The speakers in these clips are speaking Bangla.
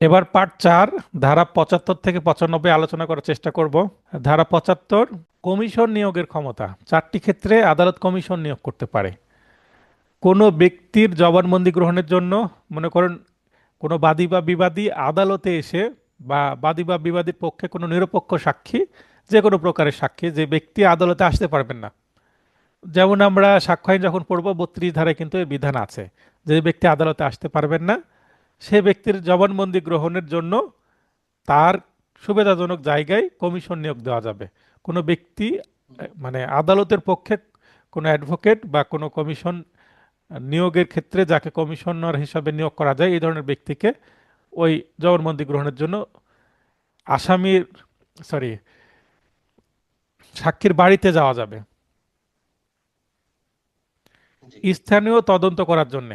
এবার পার্ট 4, ধারা 75 থেকে 95 আলোচনা করার চেষ্টা করব। ধারা 75, কমিশন নিয়োগের ক্ষমতা। 4টি ক্ষেত্রে আদালত কমিশন নিয়োগ করতে পারে। কোনো ব্যক্তির জবানবন্দি গ্রহণের জন্য, মনে করেন কোনো বাদী বা বিবাদী আদালতে এসে, বা বাদী বা বিবাদীর পক্ষে কোনো নিরপেক্ষ সাক্ষী, যে কোনো প্রকারের সাক্ষী, যে ব্যক্তি আদালতে আসতে পারবেন না। যেমন আমরা সাক্ষ্য আইন যখন পড়বো 32 ধারায় কিন্তু এর বিধান আছে, যে ব্যক্তি আদালতে আসতে পারবেন না সে ব্যক্তির জবানবন্দি গ্রহণের জন্য তার সুবিধাজনক জায়গায় কমিশন নিয়োগ দেওয়া যাবে। কোনো ব্যক্তি মানে আদালতের পক্ষে কোনো অ্যাডভোকেট বা কোনো কমিশন নিয়োগের ক্ষেত্রে যাকে কমিশনার হিসাবে নিয়োগ করা যায়, এই ধরনের ব্যক্তিকে ওই জবানবন্দি গ্রহণের জন্য আসামির, সরি, সাক্ষীর বাড়িতে যাওয়া যাবে। জি। স্থানীয় তদন্ত করার জন্য,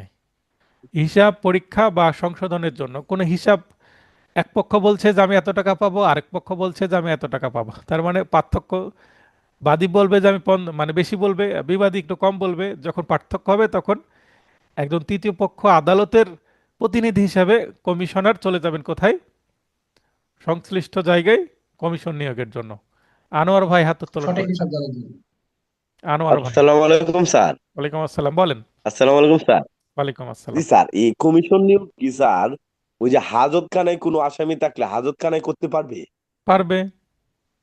হিসাব পরীক্ষা বা সংশোধনের জন্য, কোনো হিসাব এক পক্ষ বলছে যে আমি এত টাকা পাবো, আরেক পক্ষ বলছে যে আমি এত টাকা পাবো, তার মানে পার্থক্য, বাদী বলবে যে আমি মানে বেশি বলবে, বিবাদী একটু কম বলবে, যখন পার্থক্য হবে তখন একজন তৃতীয় পক্ষ আদালতের প্রতিনিধি হিসাবে কমিশনার চলে যাবেন কোথায়, সংশ্লিষ্ট জায়গায় কমিশন নিয়োগের জন্য। আনোয়ার ভাই হাত উত্তোলন সঠিক করেছেন। হিসাব জানার জন্য। আনোয়ার ভাই। আসসালামু আলাইকুম স্যার। ওয়ালাইকুম আসসালাম, বলেন। আসসালামু আলাইকুম স্যার। ওয়ালাইকুম জি আসসালাম। স্যার, এই কমিশন নিয়োগ কি স্যার ওই যে হাজতখানায় কোনো আসামি থাকলে হাজতখানায় করতে পারবে? পারবে।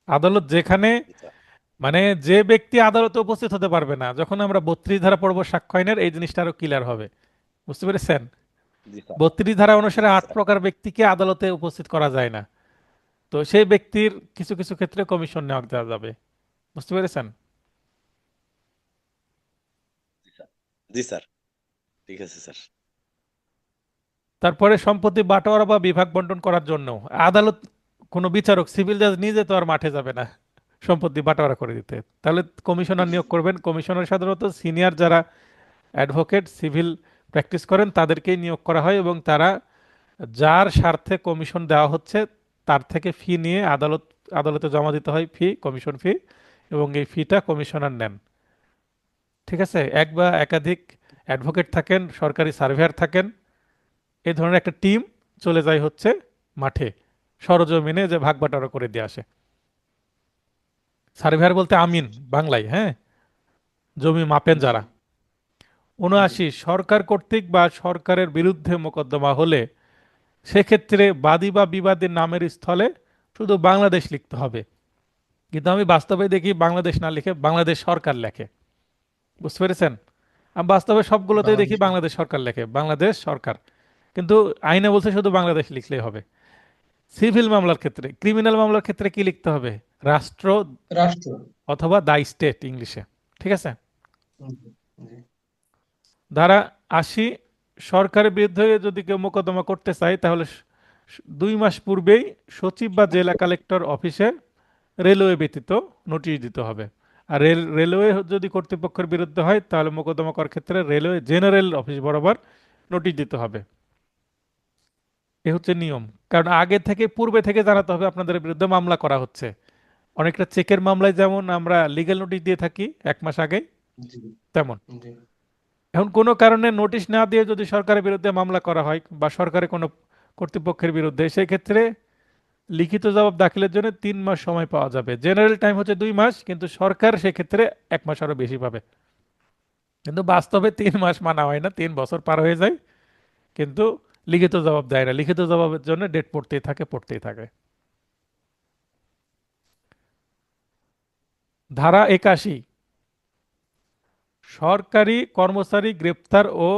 আদালত যেখানে, জি স্যার। মানে যে ব্যক্তি আদালতে উপস্থিত হতে পারবে না, যখন আমরা 32 ধারা পড়বো সাক্ষ্য আইনের, এই জিনিসটা আরো ক্লিয়ার হবে। বুঝতে পেরেছেন? জি স্যার। 32 ধারা অনুসারে জি 8 স্যার। প্রকার ব্যক্তিকে আদালতে উপস্থিত করা যায় না। তো সেই ব্যক্তির কিছু কিছু ক্ষেত্রে কমিশন নেওয়া দেওয়া যাবে। বুঝতে পেরেছেন? জি স্যার। জি স্যার। ঠিক আছে স্যার। তারপরে সম্পত্তি বাটোয়ারা বা বিভাগ বন্টন করার জন্য আদালত, কোনো বিচারক, সিভিল জাজ নিজে তো আর মাঠে যাবে না সম্পত্তি বাটোয়ারা করে দিতে। তাহলে কমিশনার নিয়োগ করবেন। কমিশনার সাধারণত সিনিয়র যারা অ্যাডভোকেট সিভিল প্র্যাকটিস করেন তাদেরকেই নিয়োগ করা হয়, এবং তারা যার স্বার্থে কমিশন দেওয়া হচ্ছে তার থেকে ফি নিয়ে আদালতে জমা দিতে হয়, ফি, কমিশন ফি, এবং এই ফিটা কমিশনার নেন। ঠিক আছে? এক বা একাধিক অ্যাডভোকেট থাকেন, সরকারি সার্ভেয়ার থাকেন, এই ধরনের একটা টিম চলে যায় হচ্ছে মাঠে, সরজমিনে যে ভাগ বাটোয়ারা করে দিয়ে আসে। সার্ভেয়ার বলতে আমিন বাংলায়, হ্যাঁ, জমি মাপেন জি। যারা। জি। 79, সরকার কর্তৃক বা সরকারের বিরুদ্ধে মোকদ্দমা হলে সেক্ষেত্রে বাদী বা বিবাদীর নামের স্থলে শুধু বাংলাদেশ লিখতে হবে। কিন্তু আমি বাস্তবে দেখি বাংলাদেশ না লিখে বাংলাদেশ সরকার লেখে। বুঝতে পেরেছেন? আমি বাস্তবে সবগুলোতেই দেখি বাংলাদেশ। বাংলাদেশ সরকার লেখে, বাংলাদেশ সরকার। কিন্তু আইনে বলছে শুধু বাংলাদেশ লিখলেই হবে। সিভিল মামলার ক্ষেত্রে, ক্রিমিনাল মামলার ক্ষেত্রে কি লিখতে হবে? রাষ্ট্র রাষ্ট্র। অথবা দ্য স্টেট ইংলিশে। ঠিক আছে? জি। জি। ধারা 80, সরকারের বিরুদ্ধে যদি কেউ মোকদ্দমা করতে চায় তাহলে 2 মাস পূর্বেই সচিব বা জেলা কালেক্টর অফিসে রেলওয়ে ব্যতীত নোটিশ দিতে হবে। আর রেলওয়ে যদি কর্তৃপক্ষের বিরুদ্ধে হয় তাহলে মোকদ্দমা করার ক্ষেত্রে রেলওয়ে জেনারেল অফিস বরাবর নোটিশ দিতে হবে। এ হচ্ছে নিয়ম। কারণ আগে থেকে, পূর্বে থেকে জানাতে হবে আপনাদের বিরুদ্ধে মামলা করা হচ্ছে। অনেকটা চেকের মামলায় যেমন আমরা লিগ্যাল নোটিশ দিয়ে থাকি 1 মাস আগে, জি। তেমন। জি। এখন কোনো কারণে নোটিশ না দিয়ে যদি সরকারের বিরুদ্ধে মামলা করা হয় বা সরকারের কোনো কর্তৃপক্ষের বিরুদ্ধে, সেই ক্ষেত্রে লিখিত জবাব দাখিলের জন্য 3 মাস সময় পাওয়া যাবে। জেনারেল টাইম হচ্ছে 2 মাস, কিন্তু সরকার সেক্ষেত্রে 1 মাস আরো বেশি পাবে। কিন্তু বাস্তবে 3 মাস মানা হয় না, 3 বছর পার হয়ে যায়, কিন্তু লিখিত জবাব দেয় না। লিখিত জবাবের জন্য ডেট পড়তেই থাকে, পড়তেই থাকে। ধারা 81, সরকারি কর্মচারী গ্রেপ্তার ও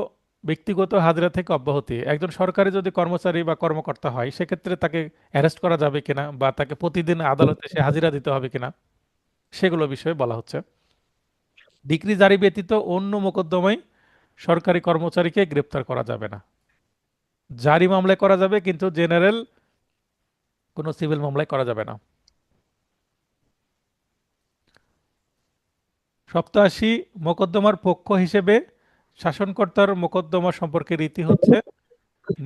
ব্যক্তিগত হাজিরা থেকে অব্যাহতি। একজন সরকারি যদি কর্মচারী বা কর্মকর্তা হয় সেক্ষেত্রে তাকে অ্যারেস্ট করা যাবে কিনা, বা তাকে প্রতিদিন আদালতে এসে হাজিরা দিতে হবে কিনা, সেগুলো বিষয়ে বলা হচ্ছে। ডিক্রি জারি ব্যতীত অন্য মোকদ্দমায় সরকারি কর্মচারীকে গ্রেপ্তার করা যাবে না। জারি মামলায় করা যাবে, কিন্তু জেনারেল কোনো সিভিল মামলায় করা যাবে না। 87, মোকদ্দমার পক্ষ হিসেবে শাসনকর্তার মোকদ্দমা সম্পর্কে রীতি হচ্ছে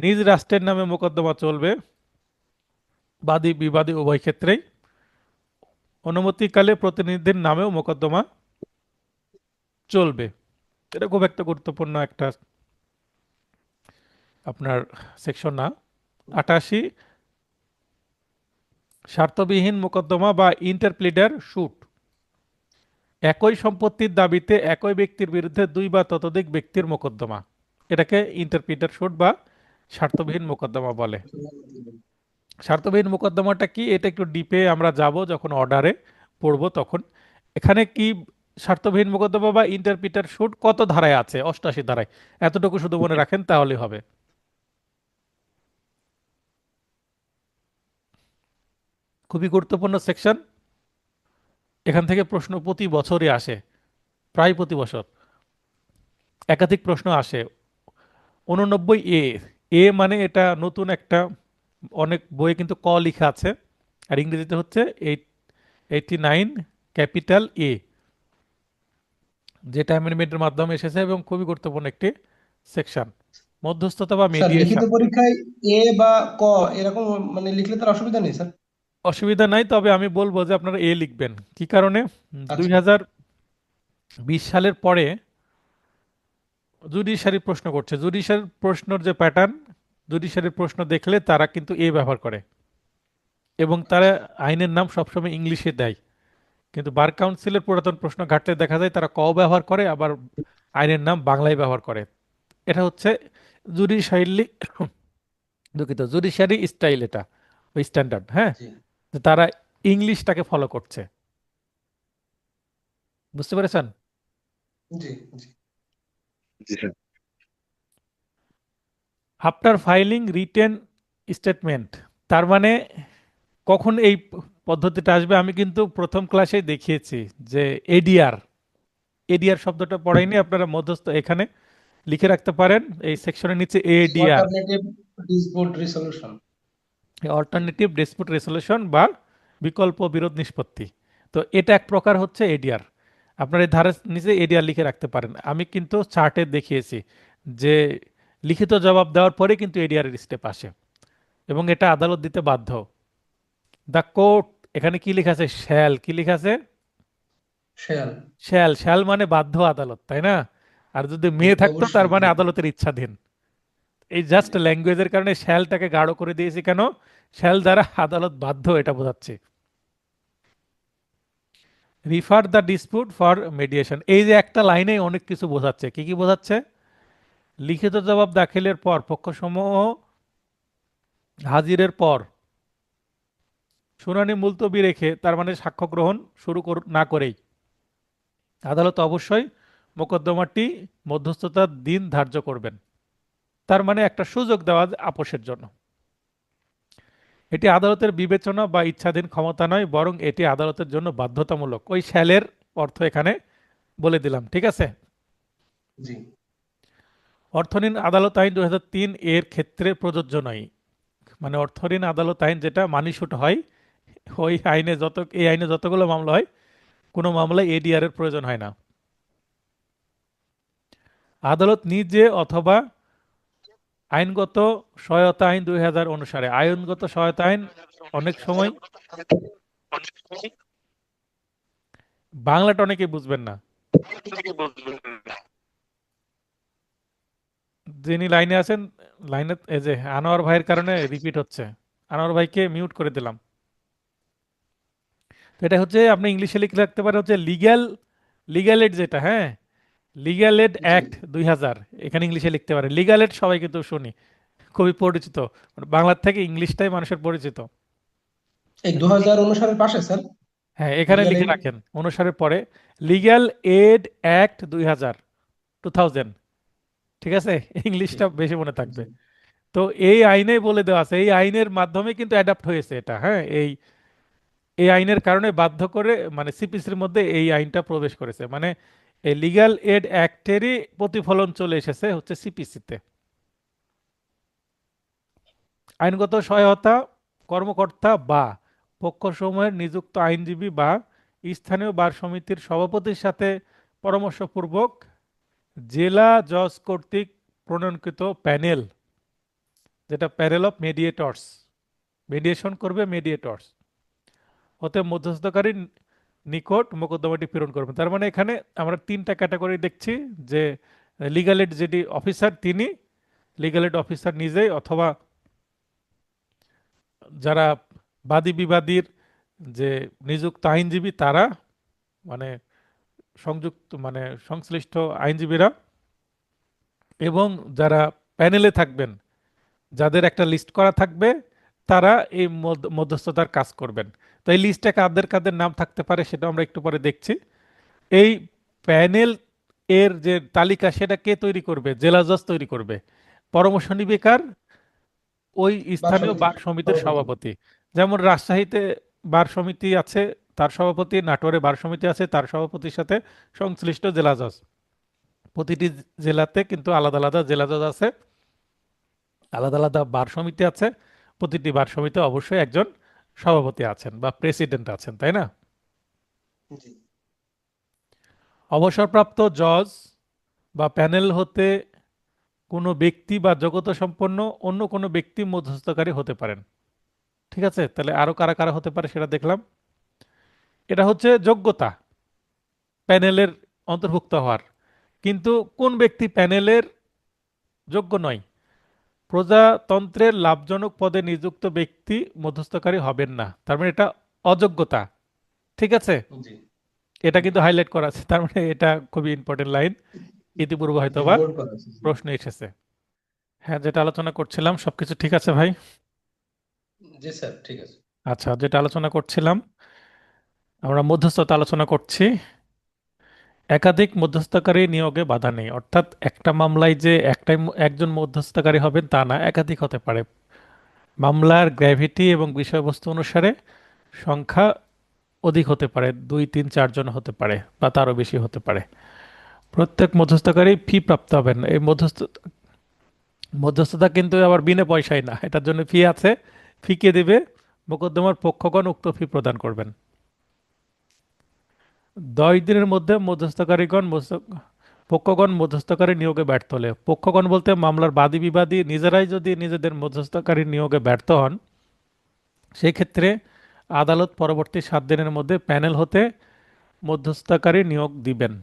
নিজ রাষ্ট্রের নামে মোকদ্দমা চলবে বাদী বিবাদী উভয় ক্ষেত্রেই। অনুমতিকালে প্রতিনিধির নামেও মোকদ্দমা চলবে। এটা খুব একটা গুরুত্বপূর্ণ একটা আপনার সেকশন না 88 স্বার্থবিহীন মোকদ্দমা বা ইন্টারপ্লিডার শুট একই সম্পত্তির দাবিতে একই ব্যক্তির বিরুদ্ধে দুই বা ততোধিক ব্যক্তির মোকদ্দমা এটাকে ইন্টারপ্লিডার শুট বা স্বার্থবিহীন মোকদ্দমা বলে। স্বার্থবিহীন মোকদ্দমাটা কি এটা একটু ডিপে আমরা যাব যখন অর্ডারে পড়বো তখন। এখানে কি স্বার্থবিহীন মোকদ্দমা বা ইন্টারপ্রিটার শুট কত ধারায় আছে? 88 ধারায়। এতটুকু শুধু মনে রাখেন তাহলে হবে। খুবই গুরুত্বপূর্ণ সেকশন। এখান থেকে প্রশ্ন প্রতি বছরই আসে, প্রায় প্রতি বছর একাধিক প্রশ্ন আসে। 89 এ, এ মানে এটা নতুন একটা, অনেক বইয়ে কিন্তু ক লেখা আছে আর ইংরেজিতে হচ্ছে 89 ক্যাপিটাল এ, যেটা অ্যামেন্ডমেন্টের মাধ্যমে এসেছে এবং খুবই গুরুত্বপূর্ণ একটি সেকশন। মধ্যস্থতা বা স্যার লিখিত মিডিয়েশন। পরীক্ষায় এ বা ক এরকম মানে লিখলে তার অসুবিধা নেই স্যার? অসুবিধা নাই, তবে আমি বলবো যে আপনারা এ লিখবেন। কি কারণে? দুই আচ্ছা। হাজার বিশ সালের পরে জুডিশিয়ারি প্রশ্ন করছে, জুডিশিয়ারি প্রশ্নের যে প্যাটার্ন, জুডিশিয়ারি প্রশ্ন দেখলে তারা কিন্তু এ ব্যবহার করে এবং তারা আচ্ছা। আইনের নাম সবসময় ইংলিশে দেয়। কিন্তু বার কাউন্সিলের পুরাতন প্রশ্ন ঘাটলে দেখা যায় তারা ক ব্যবহার করে, আবার আইনের নাম বাংলায় ব্যবহার করে। এটা হচ্ছে জুডিশিয়ারি, দুঃখিত, জুডিশিয়ারি স্টাইল, এটা ওই স্ট্যান্ডার্ড। হ্যাঁ, জি যে তারা ইংলিশটাকে ফলো করছে। বুঝতে পেরেছেন? জি জি। জি sir. After filing written statement, তার মানে কখন এই পদ্ধতিটা আসবে? আমি কিন্তু প্রথম ক্লাসে দেখিয়েছি যে এডিআর, এডিআর শব্দটা পড়াইনি আপনারা, মধ্যস্থ এখানে লিখে রাখতে পারেন এই সেকশনের নিচে ADR, alternative dispute resolution. Alternative dispute resolution বা বিকল্প বিরোধ নিষ্পত্তি। তো এটা এক প্রকার হচ্ছে এডিআর। আপনার এই ধারের নিচে এডিআর লিখে রাখতে পারেন। আমি কিন্তু চার্টে দেখিয়েছি যে লিখিত জবাব দেওয়ার পরে কিন্তু এডিআর এর স্টেপ আসে এবং এটা আদালত দিতে বাধ্য। দ্য কোর্ট, এখানে কি লেখা আছে? শ্যাল। কি লেখা আছে? শেয়াল। শ্যাল। শ্যাল মানে বাধ্য আদালত, তাই না? আর যদি জি মেয়ে থাকতো তার অবশ্যই মানে জি আদালতের ইচ্ছাধীন। এই জাস্ট জি। ল্যাঙ্গুয়েজের কারণে শ্যালটাকে গাঢ় করে দিয়েছি কেন? শ্যাল দ্বারা আদালত বাধ্য, এটা বোঝাচ্ছে। রিফার দ্য ডিসপিউট ফর মিডিয়েশন, এই যে একটা লাইনে অনেক কিছু বোঝাচ্ছে। কি কি বোঝাচ্ছে? লিখিত জবাব দাখিলের পর পক্ষসমূহ হাজিরের পর শুনানি মুলতবি রেখে, তার মানে সাক্ষ্য গ্রহণ শুরু না করেই আদালত অবশ্যই মোকদ্দমাটি মধ্যস্থতার দিন ধার্য করবেন। তার মানে একটা সুযোগ দেওয়া আপোষের জন্য। এটি আদালতের বিবেচনা বা ইচ্ছাধীন ক্ষমতা নয়, বরং এটি আদালতের জন্য বাধ্যতামূলক। ওই শ্যালের অর্থ এখানে বলে দিলাম, ঠিক আছে? জি। অর্থঋণ আদালত আইন 2003 এর ক্ষেত্রে প্রযোজ্য নয়। মানে অর্থঋণ আদালত আইন যেটা মানি শুট হয়, ওই আইনে যত, এই আইনে যতগুলো মামলা হয় কোনো মামলায় এডিআর এর প্রয়োজন হয় না। আদালত নিজে অথবা আইনগত সহায়তা আইন 2000 অনুসারে, আইনগত সহায়তা আইন অনেক সময়, বাংলাটা অনেকে বুঝবেন না। যিনি লাইনে আছেন, লাইনে এই যে আনোয়ার ভাইয়ের কারণে রিপিট হচ্ছে, আনোয়ার ভাইকে মিউট করে দিলাম। তো এটা হচ্ছে আপনি ইংলিশে লিখে রাখতে পারেন হচ্ছে লিগ্যাল, লিগ্যাল এড যেটা, হ্যাঁ, লিগ্যাল এড জি। অ্যাক্ট 2000, এখানে ইংলিশে লিখতে পারেন। লিগ্যাল এড সবাই কিন্তু শুনি, খুবই পরিচিত, মানে বাংলার থেকে ইংলিশটাই মানুষের পরিচিত। এই 2000 অনুসারের পাশে স্যার হ্যাঁ, এখানে লিগ্যাল লিখে এইড। রাখেন অনুসারের পরে লিগ্যাল এড অ্যাক্ট 2000, 2000, ঠিক আছে? জি ইংলিশটা বেশি মনে থাকবে। জি তো এই আইনেই বলে দেওয়া আছে, এই আইনের মাধ্যমে কিন্তু অ্যাডাপ্ট হয়েছে এটা। হ্যাঁ, এই এই আইনের কারণে বাধ্য করে, মানে সিপিসির মধ্যে এই আইনটা প্রবেশ করেছে, মানে এই লিগ্যাল এড অ্যাক্টেরই প্রতিফলন চলে এসেছে হচ্ছে সিপিসিতে। আইনগত সহায়তা কর্মকর্তা বা পক্ষসমূহের নিযুক্ত আইনজীবী বা স্থানীয় বার সমিতির সভাপতির সাথে পরামর্শপূর্বক জেলা জজ কর্তৃক প্রণয়নকৃত প্যানেল, যেটা প্যানেল অফ মেডিয়েটর্স, মেডিয়েশন করবে মেডিয়েটর্স, হতে মধ্যস্থতাকারীর নিকট মোকদ্দমাটি প্রেরণ করবেন। তার মানে এখানে আমরা তিনটা ক্যাটাগরি দেখছি, যে লিগ্যাল এড যেটি অফিসার তিনি, লিগ্যাল এড অফিসার নিজেই অথবা যারা বাদী বিবাদীর যে নিযুক্ত আইনজীবী তারা, মানে সংশ্লিষ্ট আইনজীবীরা, এবং যারা প্যানেলে থাকবেন, যাদের একটা লিস্ট করা থাকবে, তারা এই মধ্যস্থতার কাজ করবেন। তো এই লিস্টে কাদের কাদের নাম থাকতে পারে সেটা আমরা একটু পরে দেখছি। এই প্যানেল এর যে তালিকা সেটা কে তৈরি করবে? জেলা জজ তৈরি করবে। পরামর্শ নিবে কার? ওই বার স্থানীয় সমিতির বার সমিতির সভাপতি। সভাপতি। যেমন রাজশাহীতে বার সমিতি আছে, তার সভাপতি; নাটোরে বার সমিতি আছে, তার সভাপতির সাথে সংশ্লিষ্ট জেলা জজ। প্রতিটি জেলাতে কিন্তু আলাদা আলাদা জেলা জজ আছে, আলাদা আলাদা বার সমিতি আছে। প্রতিটি বার সমিতি অবশ্যই একজন সভাপতি আছেন বা প্রেসিডেন্ট আছেন, তাই না? জি। অবসরপ্রাপ্ত জজ বা প্যানেল হতে কোনো ব্যক্তি বা যোগ্যতা সম্পন্ন অন্য কোনো ব্যক্তি মধ্যস্থতাকারী হতে পারেন। ঠিক আছে, তাহলে আরো কারা কারা হতে পারে সেটা দেখলাম। এটা হচ্ছে যোগ্যতা প্যানেলের অন্তর্ভুক্ত হওয়ার। কিন্তু কোন ব্যক্তি প্যানেলের যোগ্য নয়? প্রজাতন্ত্রের লাভজনক পদে নিযুক্ত ব্যক্তি মধ্যস্থকারী হবেন না, তার মানে এটা অযোগ্যতা। ঠিক আছে, জি। এটা কিন্তু হাইলাইট করা আছে, তার মানে এটা খুবই ইম্পর্টেন্ট লাইন, ইতিপূর্বে জি, হয়তোবা বোর্ড করা আছে, জি। প্রশ্ন এসেছে। হ্যাঁ, যেটা আলোচনা করছিলাম সবকিছু ঠিক আছে ভাই? জি স্যার, ঠিক আছে। আচ্ছা, যেটা আলোচনা করছিলাম, আমরা মধ্যস্থতা আলোচনা করছি। একাধিক মধ্যস্থতাকারী নিয়োগে বাধা নেই, অর্থাৎ একটা মামলায় যে একজন মধ্যস্থতাকারী হবেন তা না, একাধিক হতে পারে। মামলার গ্র্যাভিটি এবং বিষয়বস্তু অনুসারে সংখ্যা অধিক হতে পারে, 2, 3, 4 জন হতে পারে বা তারও বেশি হতে পারে। প্রত্যেক মধ্যস্থতাকারী ফি প্রাপ্ত হবেন। এই মধ্যস্থতা কিন্তু আবার বিনা পয়সায় না, এটার জন্য ফি আছে। ফি কে দেবে? মোকদ্দমার পক্ষগণ উক্ত ফি প্রদান করবেন। 10 দিনের মধ্যে পক্ষগণ মধ্যস্থকারী নিয়োগে ব্যর্থ হলে, পক্ষগণ বলতে মামলার বাদী বিবাদী নিজেরাই যদি নিজেদের মধ্যস্থকারী নিয়োগে ব্যর্থ হন, সেই ক্ষেত্রে আদালত পরবর্তী 7 দিনের মধ্যে প্যানেল হতে মধ্যস্থতাকারী নিয়োগ দিবেন।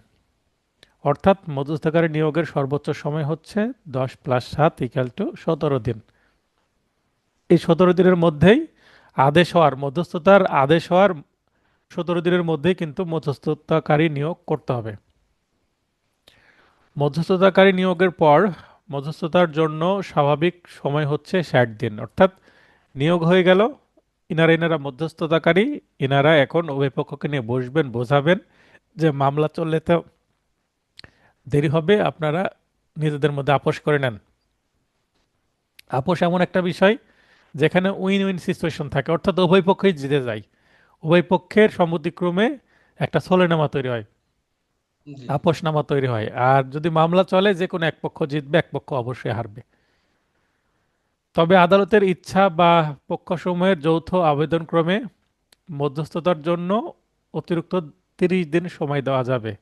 অর্থাৎ মধ্যস্থতাকারী নিয়োগের সর্বোচ্চ সময় হচ্ছে 10+7=17 দিন। এই 17 দিনের মধ্যেই মধ্যস্থতার আদেশ হওয়ার 17 দিনের মধ্যেই কিন্তু মধ্যস্থতাকারী নিয়োগ করতে হবে। মধ্যস্থতাকারী নিয়োগের পর মধ্যস্থতার জন্য স্বাভাবিক সময় হচ্ছে 60 দিন। অর্থাৎ নিয়োগ হয়ে গেল, ইনারা মধ্যস্থতাকারী, ইনারা এখন উভয় পক্ষকে নিয়ে বসবেন, বোঝাবেন যে মামলা চললে তো দেরি হবে, আপনারা নিজেদের মধ্যে আপোষ করে নেন। আপোষ এমন একটা বিষয় যেখানে উইন উইন সিচুয়েশন থাকে, অর্থাৎ উভয় পক্ষই জিতে যায়। উভয় পক্ষের সম্মতিক্রমে একটা সলেনামা তৈরি হয়, জি। আপোষনামা তৈরি হয়। আর যদি মামলা চলে, যে কোনো এক পক্ষ জিতবে, এক পক্ষ অবশ্যই হারবে। তবে আদালতের ইচ্ছা বা পক্ষসমূহের যৌথ আবেদনক্রমে মধ্যস্থতার জন্য অতিরিক্ত 30 দিন সময় দেওয়া যাবে।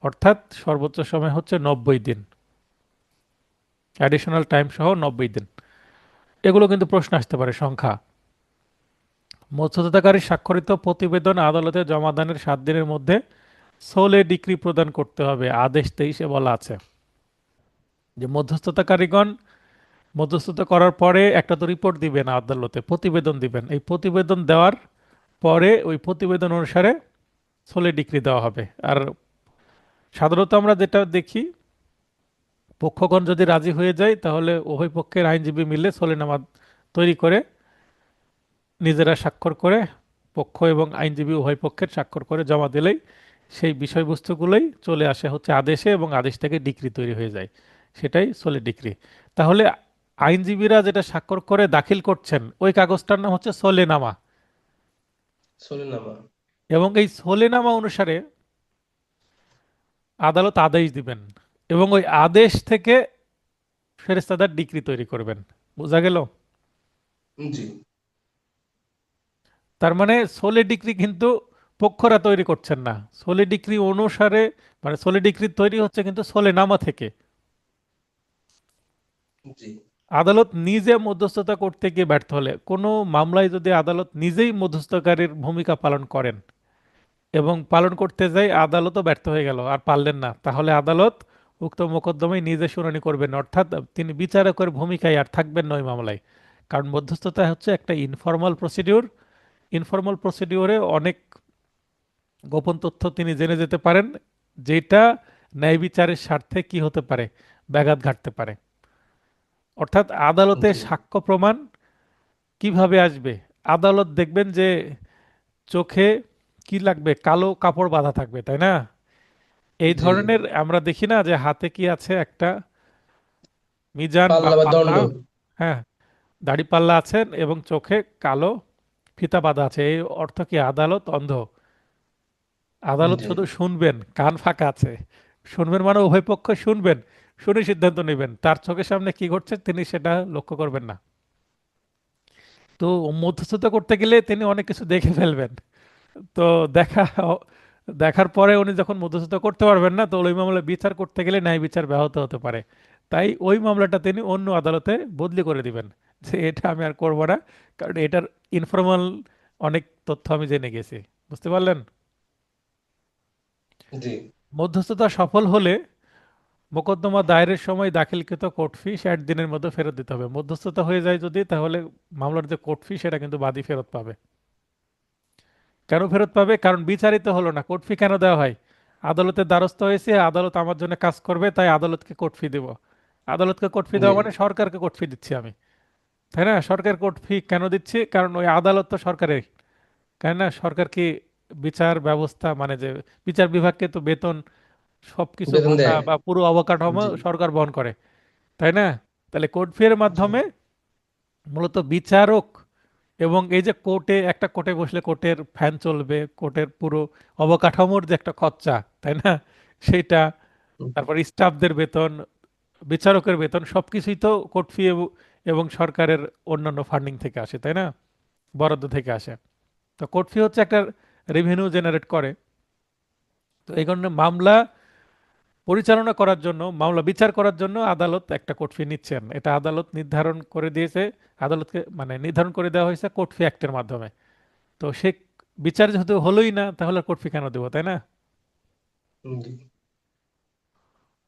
অর্থাৎ সর্বোচ্চ সময় হচ্ছে 90 দিন, অ্যাডিশনাল টাইম সহ 90 দিন। এগুলো কিন্তু প্রশ্ন আসতে পারে সংখ্যা। মধ্যস্থতাকারী স্বাক্ষরিত প্রতিবেদন আদালতে জমাদানের 7 দিনের মধ্যে সোলে ডিক্রি প্রদান করতে হবে। আদেশ 23-এ বলা আছে যে মধ্যস্থতাকারীগণ মধ্যস্থতা করার পরে একটা তো রিপোর্ট দিবেন আদালতে, প্রতিবেদন দিবেন। এই প্রতিবেদন দেওয়ার পরে ওই প্রতিবেদন অনুসারে সোলে ডিক্রি দেওয়া হবে। আর সাধারণত আমরা যেটা দেখি, পক্ষগণ যদি রাজি হয়ে যায় তাহলে উভয় পক্ষের আইনজীবী মিলে সোলেনামা তৈরি করে নিজেরা স্বাক্ষর করে, পক্ষ এবং আইনজীবী উভয় পক্ষের স্বাক্ষর করে জমা দিলেই সেই বিষয়বস্তুগুলোই চলে আসে হচ্ছে আদেশে, এবং আদেশ থেকে ডিক্রি তৈরি হয়ে যায়, সেটাই সোলে ডিক্রি। তাহলে আইনজীবীরা যেটা স্বাক্ষর করে দাখিল করছেন ওই কাগজটার নাম হচ্ছে সোলেনামা, সলিনামা। এবং এই সোলেনামা অনুসারে আদালত আদেশ দিবেন, এবং ওই আদেশ থেকে ফেরেস্তাদার ডিক্রি তৈরি করবেন। বোঝা গেল? জি। তার মানে সোলে ডিক্রি কিন্তু পক্ষরা তৈরি করছেন না, সোলে ডিক্রি অনুসারে, মানে সোলে ডিক্রি তৈরি হচ্ছে কিন্তু সোলেনামা থেকে। জি। আদালত নিজে মধ্যস্থতা করতে গিয়ে ব্যর্থ হলে, কোনো মামলায় যদি আদালত নিজেই মধ্যস্থতাকারীর ভূমিকা পালন করেন এবং পালন করতে যাই আদালতও ব্যর্থ হয়ে গেল আর পারলেন না, তাহলে আদালত উক্ত মোকদ্দমায় নিজে শুনানি করবেন না। অর্থাৎ তিনি বিচারকের ভূমিকায় আর থাকবেন না ওই মামলায়। কারণ মধ্যস্থতা হচ্ছে একটা ইনফর্মাল প্রসিডিউর। ইনফর্মাল প্রসিডিউরে অনেক গোপন তথ্য তিনি জেনে যেতে পারেন, যেটা ন্যায় বিচারের স্বার্থে কি হতে পারে, ব্যাঘাত ঘাটতে পারে। অর্থাৎ আদালতে জি সাক্ষ্য প্রমাণ কিভাবে আসবে? আদালত দেখবেন যে চোখে কি লাগবে, কালো কাপড় বাঁধা থাকবে, তাই না? এই জি। ধরনের আমরা দেখি না যে হাতে কি আছে, একটা মিজান বা পাল্লা বা পাল্লা, দণ্ড। হ্যাঁ, দাড়ি পাল্লা আছেন এবং চোখে কালো ফিতা বাঁধা আছে। এই অর্থ কি আদালত অন্ধ? আদালত জি শুধু শুনবেন, কান ফাঁকা আছে। শুনবেন মানে উভয় পক্ষ শুনবেন, শুনে সিদ্ধান্ত নেবেন। তার চোখের সামনে কি ঘটছে তিনি সেটা লক্ষ্য করবেন না। তো মধ্যস্থতা করতে গেলে তিনি অনেক কিছু দেখে ফেলবেন। তো দেখা দেখার পরে উনি যখন মধ্যস্থতা করতে পারবেন না, তো ওই মামলা বিচার করতে গেলে ন্যায় বিচার ব্যাহত হতে পারে। তাই ওই মামলাটা তিনি অন্য আদালতে বদলি করে দিবেন, যে এটা আমি আর করবো না, কারণ এটার ইনফরমাল অনেক তথ্য আমি জেনে গেছি। বুঝতে পারলেন? জি মধ্যস্থতা সফল হলে মোকদ্দমা দায়েরের সময় দাখিলকৃত কোর্ট ফি 60 দিনের মধ্যে ফেরত দিতে হবে। মধ্যস্থতা হয়ে যায় যদি, তাহলে মামলার যে কোর্ট ফি সেটা কিন্তু বাদী ফেরত পাবে। কেন ফেরত পাবে? কারণ বিচারিত হলো না। কোর্ট ফি কেন দেওয়া হয়? আদালতের দ্বারস্থ হয়েছে, আদালত আমার জন্য কাজ করবে, তাই আদালতকে কোর্ট ফি দেবো। আদালতকে কোর্ট ফি জি দেওয়া মানে সরকারকে কোর্ট ফি দিচ্ছি আমি, তাই না? সরকার কোর্ট ফি কেন দিচ্ছি? কারণ ওই আদালত তো সরকারের, তাই না? সরকার কি বিচার ব্যবস্থা মানে যে বিচার বিভাগকে তো বেতন, সবকিছু বেতন ভাতা দেয়। বা পুরো অবকাঠামো জি সরকার বহন করে, তাই না? তাহলে কোর্ট ফি এর জি মাধ্যমে মূলত বিচারক, এবং এই যে কোর্টে, একটা কোর্টে বসলে কোর্টের ফ্যান চলবে, কোর্টের পুরো অবকাঠামোর যে একটা খরচা, তাই না, সেইটা, তারপর স্টাফদের বেতন, বিচারকের বেতন, সবকিছুই তো কোর্ট ফি এবং সরকারের অন্যান্য ফান্ডিং থেকে আসে, তাই না, বরাদ্দ থেকে আসে। তো কোর্ট ফি হচ্ছে একটা রেভিনিউ জেনারেট করে। তো এই কারণে মামলা পরিচালনা করার জন্য, মামলা বিচার করার জন্য আদালত একটা কোর্ট ফি নিচ্ছেন, এটা আদালত নির্ধারণ করে দিয়েছে। আদালতকে মানে নির্ধারণ করে দেওয়া হয়েছে কোর্ট ফি অ্যাক্টের মাধ্যমে। তো সে বিচার যেহেতু হলোই না, তাহলে কোর্ট ফি কেন দেবো, তাই না? জি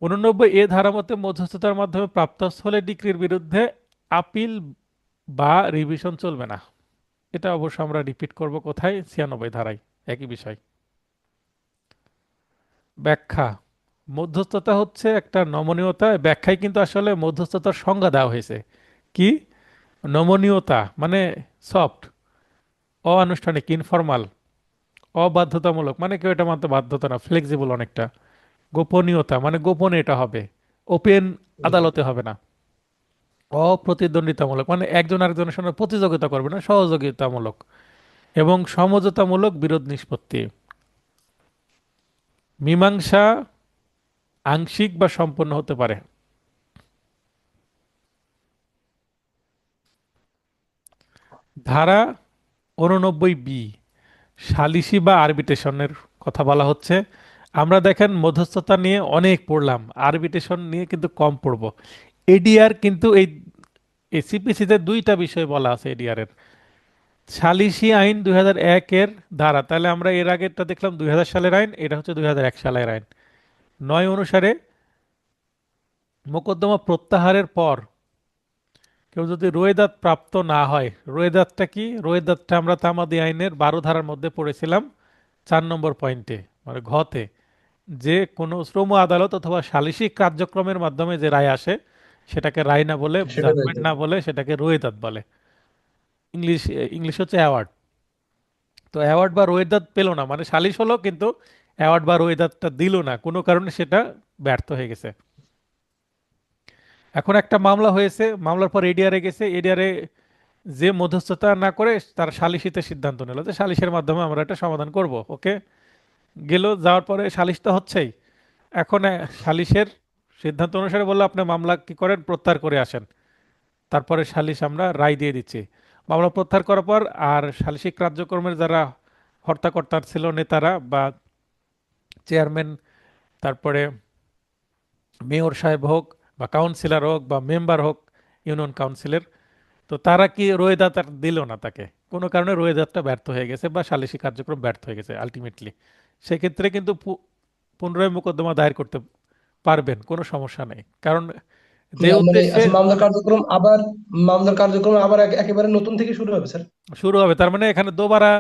89 এ ধারা মতে মধ্যস্থতার মাধ্যমে প্রাপ্তস্থলে ডিক্রির বিরুদ্ধে আপিল বা রিভিশন চলবে না। এটা অবশ্য আমরা রিপিট করব কোথায়, 96 ধারায়, একই বিষয়। ব্যাখ্যা: মধ্যস্থতা হচ্ছে একটা নমনীয়তা। ব্যাখ্যায় কিন্তু আসলে মধ্যস্থতার সংজ্ঞা দেওয়া হয়েছে কি, নমনীয়তা মানে সফট, অআনুষ্ঠানিক, ইনফর্মাল, অবাধ্যতামূলক মানে কেউ এটা মানতে বাধ্যতা না, ফ্লেক্সিবল অনেকটা। গোপনীয়তা মানে গোপনে এটা হবে, ওপেন আদালতে হবে না। অপ্রতিদ্বন্দ্বিতামূলক মানে একজন আরেকজনের সঙ্গে প্রতিযোগিতা করবে না, সহযোগিতামূলক। এবং সমঝোতামূলক বিরোধ নিষ্পত্তি। মীমাংসা আংশিক বা সম্পূর্ণ হতে পারে। ধারা 89 বি, সালিসি বা আরবিট্রেশনের কথা বলা হচ্ছে। আমরা দেখেন মধ্যস্থতা নিয়ে অনেক পড়লাম, আরবিট্রেশন নিয়ে কিন্তু কম পড়ব। এডিআর কিন্তু এই এসিপিসিতে দুইটা বিষয় বলা আছে এডিআর এর। সালিসি আইন 2001 এর ধারা, তাহলে আমরা এর আগেরটা দেখলাম 2000 সালের আইন, এটা হচ্ছে 2001 সালের আইন। 9 অনুসারে মোকদ্দমা প্রত্যাহারের পর কেউ যদি রোয়েদাদ প্রাপ্ত না হয়, রোয়েদাদটা কি? রোয়েদাদটা আমরা তামাদি আইনের 12 ধারার মধ্যে পড়েছিলাম, 4 নম্বর পয়েন্টে, মানে ঘতে, যে কোনো শ্রম আদালত অথবা সালিসি কার্যক্রমের মাধ্যমে যে রায় আসে সেটাকে রায় না বলে, সেটা জাজমেন্ট রয়েছে। না বলে, সেটাকে রোয়েদাদ বলে। ইংলিশ ইংলিশ হচ্ছে অ্যাওয়ার্ড। তো অ্যাওয়ার্ড বা রোয়েদাদ পেলো না মানে সালিশ হলো কিন্তু অ্যাওয়ার্ড বা রোয়েদাদটা দিল না, কোনো কারণে সেটা ব্যর্থ হয়ে গেছে। এখন একটা মামলা হয়েছে, মামলার পর এডিআরে গেছে, এডিআরে যে মধ্যস্থতা না করে তার সালিসিতে সিদ্ধান্ত নিল যে সালিসের মাধ্যমে আমরা এটা সমাধান করব, ওকে। গেল, যাওয়ার পরে সালিশ তো হচ্ছেই। এখন সালিশের সিদ্ধান্ত অনুসারে বললো আপনি মামলা কি করেন, প্রত্যাহার করে আসেন। তারপরে সালিশ আমরা রায় দিয়ে দিচ্ছি। মামলা প্রত্যাহার করার পর আর সালিসিক কার্যক্রমের যারা হর্তাকর্তা ছিল, নেতারা বা চেয়ারম্যান, তারপরে মেয়র সাহেব হোক বা কাউন্সিলর হোক বা মেম্বার হোক ইউনিয়ন কাউন্সিলের, তো তারা কি রোয়েদাদ আর দিল না তাকে, কোনো কারণে রোয়েদাদটা ব্যর্থ হয়ে গেছে বা সালিসি কার্যক্রম ব্যর্থ হয়ে গেছে আলটিমেটলি। সেক্ষেত্রে কিন্তু পুনরায় মোকদ্দমা দায়ের করতে পারবেন, কোনো সমস্যা নেই। কারণ যে মানে উদ্দেশ্যে আচ্ছা, মামলার কার্যক্রম আবার একেবারে নতুন থেকে শুরু হবে স্যার? শুরু হবে, তার মানে এখানে দোবারা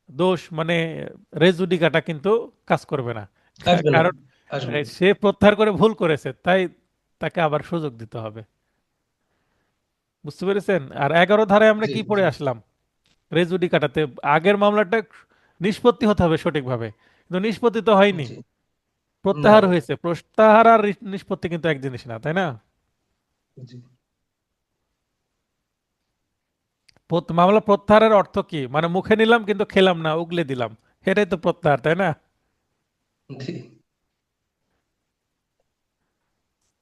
দোষ মানে রেজুডিকাটা কিন্তু কাজ করবে না। আসবে না, কারণ আসবে না। সে প্রত্যাহার করে ভুল করেছে, তাই তাকে আবার সুযোগ দিতে হবে। বুঝতে পেরেছেন? আর 11 ধারায় আমরা জি, কি জি, পড়ে আসলাম? রেজুডি কাটাতে আগের মামলাটা নিষ্পত্তি হতে হবে সঠিকভাবে, কিন্তু নিষ্পত্তি তো হয়নি, জি। না, প্রত্যাহার না, হয়েছে। প্রত্যাহার আর নিষ্পত্তি কিন্তু এক জিনিস না, তাই না? জি, মামলা প্রত্যাহারের অর্থ কি? মানে মুখে নিলাম কিন্তু খেলাম না, উগলে দিলাম, এটাই তো প্রত্যাহার, তাই না? জি,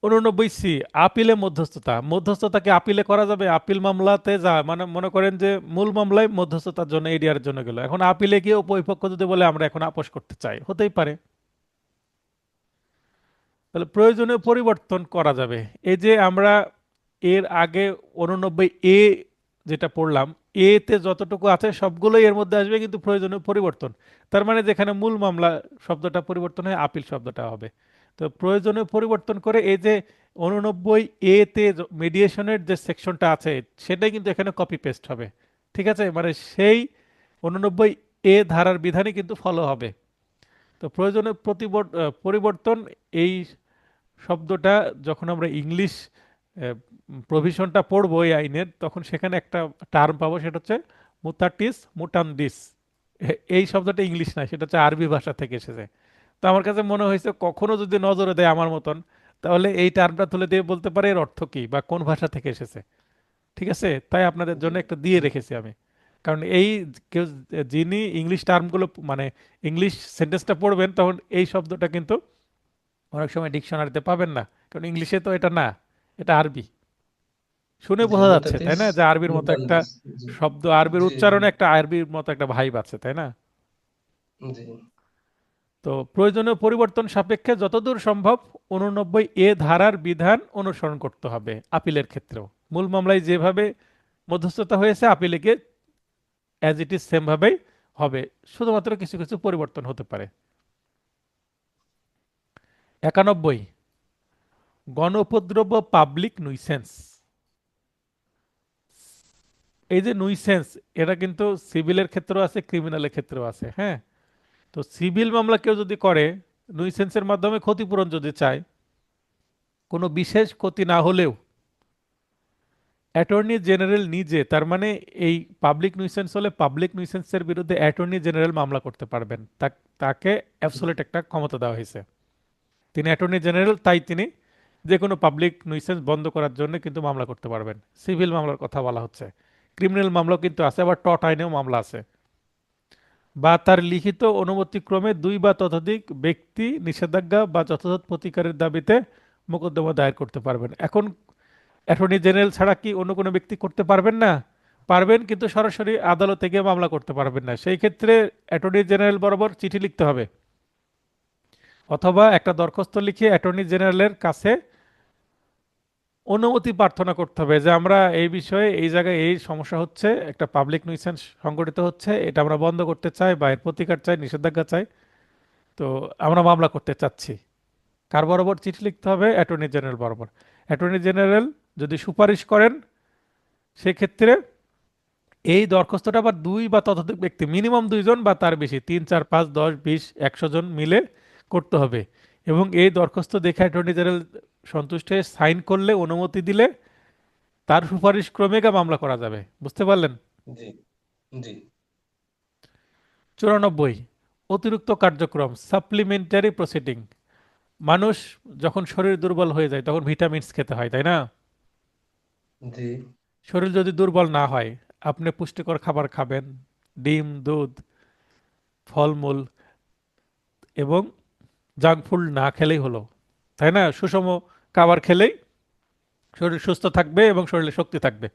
89 সি, আপিলে মধ্যস্থতা। মধ্যস্থতা কি আপিলে করা যাবে? আপিল মামলাতে যা মানে মনে করেন যে মূল মামলায় মধ্যস্থতার জন্য এডিআর জন্য গেল, এখন আপিলে গিয়ে ওই পক্ষ যদি বলে আমরা এখন আপোস করতে চাই, হতেই পারে। তাহলে প্রয়োজনীয় পরিবর্তন করা যাবে। এই যে আমরা এর আগে 89 এ যেটা পড়লাম, এ তে যতটুকু আছে সবগুলোই এর মধ্যে আসবে, কিন্তু প্রয়োজনীয় পরিবর্তন, তার মানে যেখানে মূল মামলা শব্দটা পরিবর্তন হয়, আপিল শব্দটা হবে। তো প্রয়োজনীয় পরিবর্তন করে এই যে 89 এ তে মিডিয়েশনের যে সেকশনটা আছে সেটাই কিন্তু এখানে কপি পেস্ট হবে। ঠিক আছে, মানে সেই 89 ধারার বিধানই কিন্তু ফলো হবে। তো প্রয়োজনীয় পরিবর্তন, এই শব্দটা যখন আমরা ইংলিশ প্রভিশনটা পড়বো এই আইনের, তখন সেখানে একটা টার্ম পাবো, সেটা হচ্ছে মুতাটিস মুটান্ডিস। এই শব্দটা ইংলিশ না, সেটা হচ্ছে আরবি ভাষা থেকে এসেছে। তো আমার কাছে মনে হয়েছে কখনো যদি নজরে দেয় আমার মতন, তাহলে এই টার্মটা তুলে দিয়ে বলতে পারে এর অর্থ কি বা কোন ভাষা থেকে এসেছে। ঠিক আছে, তাই আপনাদের জি, জন্য একটা দিয়ে জি, রেখেছি আমি। কারণ এই কেউ যিনি ইংলিশ টার্মগুলো মানে ইংলিশ সেন্টেন্সটা পড়বেন, তখন এই শব্দটা কিন্তু অনেক সময় ডিকশনারিতে পাবেন না, কারণ ইংলিশে তো এটা না, এটা আরবি। শুনে জি, বোঝা যাচ্ছে তাই মুতাতিস না যে আরবির মতো একটা মুতান্দিস। জি, শব্দ, আরবির জি, জি, উচ্চারণে একটা আরবির মতো একটা ভাইব আছে, তাই না? জি, তো প্রয়োজনীয় পরিবর্তন সাপেক্ষে যতদূর সম্ভব 89 ধারার বিধান অনুসরণ করতে হবে আপিলের ক্ষেত্রেও। মূল মামলায় যেভাবে মধ্যস্থতা হয়েছে, আপিলে গিয়ে অ্যাজ ইট ইজ সেম ভাবেই হবে, শুধুমাত্র কিছু কিছু পরিবর্তন হতে পারে। 91, গণউপদ্রব পাবলিক নুইসেন্স। এই যে নুইসেন্স, এটা কিন্তু সিভিলের ক্ষেত্রেও আছে, ক্রিমিনালের ক্ষেত্রেও আছে, হ্যাঁ। তো সিভিল মামলা কেউ যদি করে, নুইসেন্সের মাধ্যমে ক্ষতিপূরণ যদি চায়, কোনো বিশেষ ক্ষতি না হলেও অ্যাটর্নি জেনারেল নিজে, তার মানে এই পাবলিক নুইসেন্স হলে পাবলিক নুইসেন্সের বিরুদ্ধে অ্যাটর্নি জেনারেল মামলা করতে পারবেন। তাকে অ্যাবসোলিউট একটা ক্ষমতা দেওয়া হয়েছে, তিনি অ্যাটর্নি জেনারেল, তাই তিনি যে কোনো পাবলিক নুইসেন্স বন্ধ করার জন্য কিন্তু মামলা করতে পারবেন। সিভিল মামলার কথা বলা হচ্ছে, ক্রিমিনাল মামলাও কিন্তু আছে, আবার টর্ট আইনেও মামলা আছে। বা তার লিখিত অনুমতিক্রমে দুই বা ততোধিক ব্যক্তি নিষেধাজ্ঞা বা যথাযথ প্রতিকারের দাবিতে মোকদ্দমা দায়ের করতে পারবেন। এখন অ্যাটর্নি জেনারেল ছাড়া কি অন্য কোনো ব্যক্তি করতে পারবেন না? পারবেন, কিন্তু সরাসরি আদালতে গিয়ে মামলা করতে পারবেন না। সেই ক্ষেত্রে অ্যাটর্নি জেনারেল বরাবর চিঠি লিখতে হবে, অথবা একটা দরখাস্ত লিখে অ্যাটর্নি জেনারেলের কাছে অনুমতি প্রার্থনা করতে হবে যে আমরা এই বিষয়ে এই জায়গায় এই সমস্যা হচ্ছে, একটা পাবলিক nuisance সংগঠিত হচ্ছে, এটা আমরা বন্ধ করতে চাই বা এর প্রতিকার চাই, নিষেধাজ্ঞা চাই, তো আমরা মামলা করতে চাচ্ছি। কার বরাবর চিঠি লিখতে হবে? অ্যাটর্নি জেনারেল বরাবর। অ্যাটর্নি জেনারেল যদি সুপারিশ করেন, সেক্ষেত্রে এই দরখাস্তটা আবার দুই বা ততোধিক ব্যক্তি, মিনিমাম দুইজন বা তার বেশি, 3 4 5 10 20 100 জন মিলে করতে হবে। এবং এই দরখাস্ত দেখে অ্যাটর্নি জেনারেল সন্তুষ্ট হয়ে সাইন করলে, অনুমতি দিলে, তার সুপারিশ ক্রমে গা মামলা করা যাবে। বুঝতে পারলেন? জি, জি, 94, অতিরিক্ত কার্যক্রম সাপ্লিমেন্টারি প্রসিডিং। মানুষ যখন শরীর দুর্বল হয়ে যায় তখন ভিটামিনস খেতে হয়, তাই না? জি, শরীর যদি দুর্বল না হয়, আপনি পুষ্টিকর খাবার খাবেন, ডিম, দুধ, ফলমূল এবং জাঙ্ক ফুড না খেলেই হলো, তাই না? সুষম খাবার খেলেই শরীর সুস্থ থাকবে এবং শরীরে শক্তি থাকবে।